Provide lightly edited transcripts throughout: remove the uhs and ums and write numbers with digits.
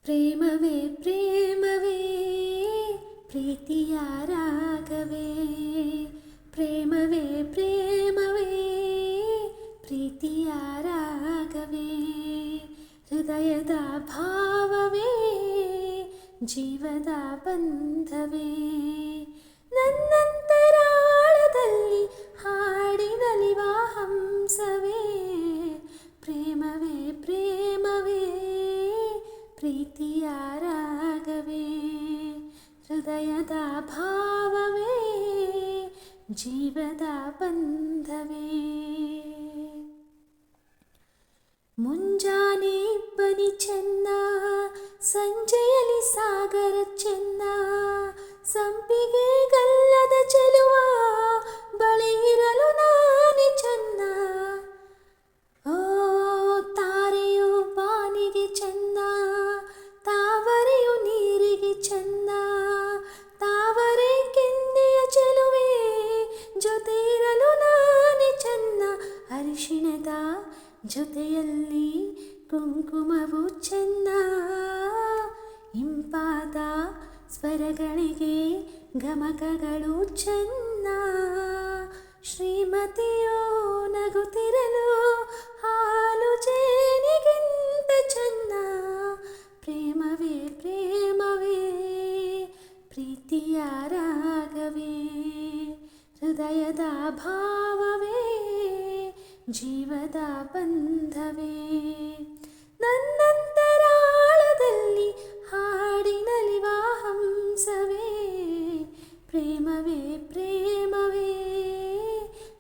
ಪ್ರೇಮವೇ ಪ್ರೇಮವೇ ಪ್ರೀತಿಯ ರಾಗವೇ, ಪ್ರೇಮವೇ ಪ್ರೇಮವೇ ಪ್ರೀತಿಯ ರಾಗವೇ, ಹೃದಯದ ಭಾವವೇ ಜೀವದ ಬಂಧವೇ, ನನ್ನಂತರಾಳದಲ್ಲಿ ಹಾಡಿನಲಿವ ಹಂಸವೇ, ಪ್ರೇಮವೇ ಪ್ರೇಮವೇ ಪ್ರೀತಿಯ ರಾಗವೇ, ಹೃದಯದ ಭಾವವೇ ಜೀವದ ಬಂಧವೇ. ಮುಂಜಾನೆ ಬನಿ ಚೆನ್ನ, ಸಂಜೆಯಲ್ಲಿ ಸಾಗರ ಚೆನ್ನ, ಸಂಪಿಗೆ ಗಲ್ಲದ ಚೆಲುವ ಬಳಿ ಇರಲು ನಾನೇ ಚೆನ್ನ. ಓ ತಾರೆಯು ಬಾನಿಗೆ ಚೆನ್ನ, ತಾವರೆಯು ನೀರಿಗೆ ಚೆನ್ನ, ತಾವರೆ ಕೆನ್ನೆಯ ಚೆಲುವೆ ಜೊತೆ ಇರಲು ನಾನೇ ಚೆನ್ನ. ಅರಿಶಿಣದ ಜೊತೆಯಲ್ಲಿ ಕುಂಕುಮವು ಚೆನ್ನ, ಇಂಪಾದ ಸ್ವರಗಳಿಗೆ ಗಮಕಗಳು ಚೆನ್ನ. ಶ್ರೀಮತಿಯೋ ನಗುತ್ತಿರಲು ಹಾಲು ಜೇನಿಗಿಂತ ಚೆನ್ನ, ಪ್ರೇಮವೇ ಪ್ರೇಮವೇ ಪ್ರೀತಿಯ ರಾಗವೇ, ಹೃದಯದ ಭಾವವೇ ಜೀವದ ಬಂಧವೇ, ನನ್ನಂತರಾಳದಲ್ಲಿ ಹಾಡಿನಲಿವ ಹಂಸವೇ, ಪ್ರೇಮವೇ ಪ್ರೇಮವೇ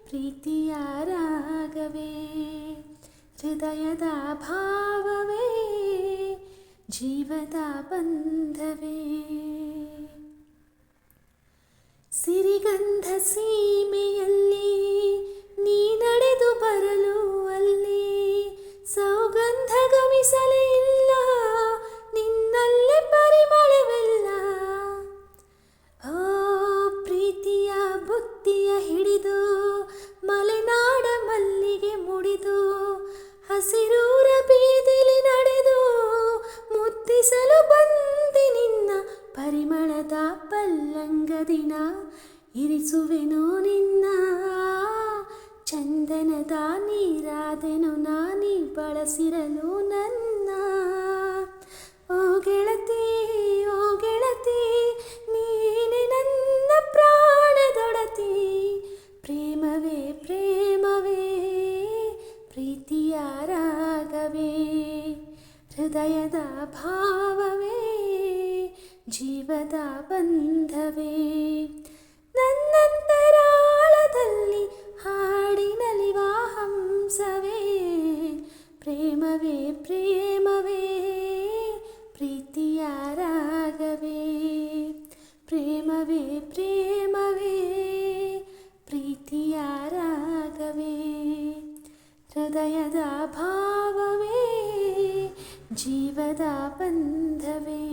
ಪ್ರೀತಿಯ ರಾಗವೇ, ಹೃದಯದ ಭಾವವೇ ಜೀವದ ಬಂಧವೇ. ಸಿರಿಗಂಧ ಸೀಮೆಯಲ್ಲಿ ನೀ ನಡೆದು ಬರಲು ಅಲ್ಲಿ ಸೌಗಂಧ ಗಮಿಸಲೇ ಇಲ್ಲ, ನಿನ್ನಲ್ಲೇ ಪರಿಮಳವಿಲ್ಲ. ಓ ಪ್ರೀತಿಯ ಬುತ್ತಿಯ ಹಿಡಿದು ಮಲೆನಾಡ ಮಲ್ಲಿಗೆ ಮುಡಿದು, ಹಸಿರೂರ ಬೀದಿಲಿ ನಡೆದು ಮುದ್ದಿಸಲು ಬಂದೆ ನಿನ್ನ, ಪರಿಮಳದ ಪಲ್ಲಂಗದಿನ ಇರಿಸುವೆನು ನಿನ್ನ. ಚಂದನದ ನೀರಾದೆನು ನಾನೀ ಬಳಸಿರಲು ನನ್ನ. ಓ ಗೆಳತಿ ಓ ಗೆಳತಿ ನೀನೆ ನನ್ನ ಪ್ರಾಣದೊಡತಿ, ಪ್ರೇಮವೇ ಪ್ರೇಮವೇ ಪ್ರೀತಿಯ ರಾಗವೇ, ಹೃದಯದ ಭಾವವೇ ಜೀವದ ಬಂಧವೇ, ನನ್ನಂತರಾಳದಲ್ಲಿ ಹಾಡಿನಲಿವ ಹಂಸವೇ, ಪ್ರೇಮವೇ ಪ್ರೇಮವೇ ಪ್ರೀತಿಯ ರಾಗವೇ, ಪ್ರೇಮವೇ ಪ್ರೇಮವೇ ಪ್ರೀತಿಯ ರಾಗವೇ, ಹೃದಯದ ಭಾವವೇ ಜೀವದ ಬಂಧವೇ.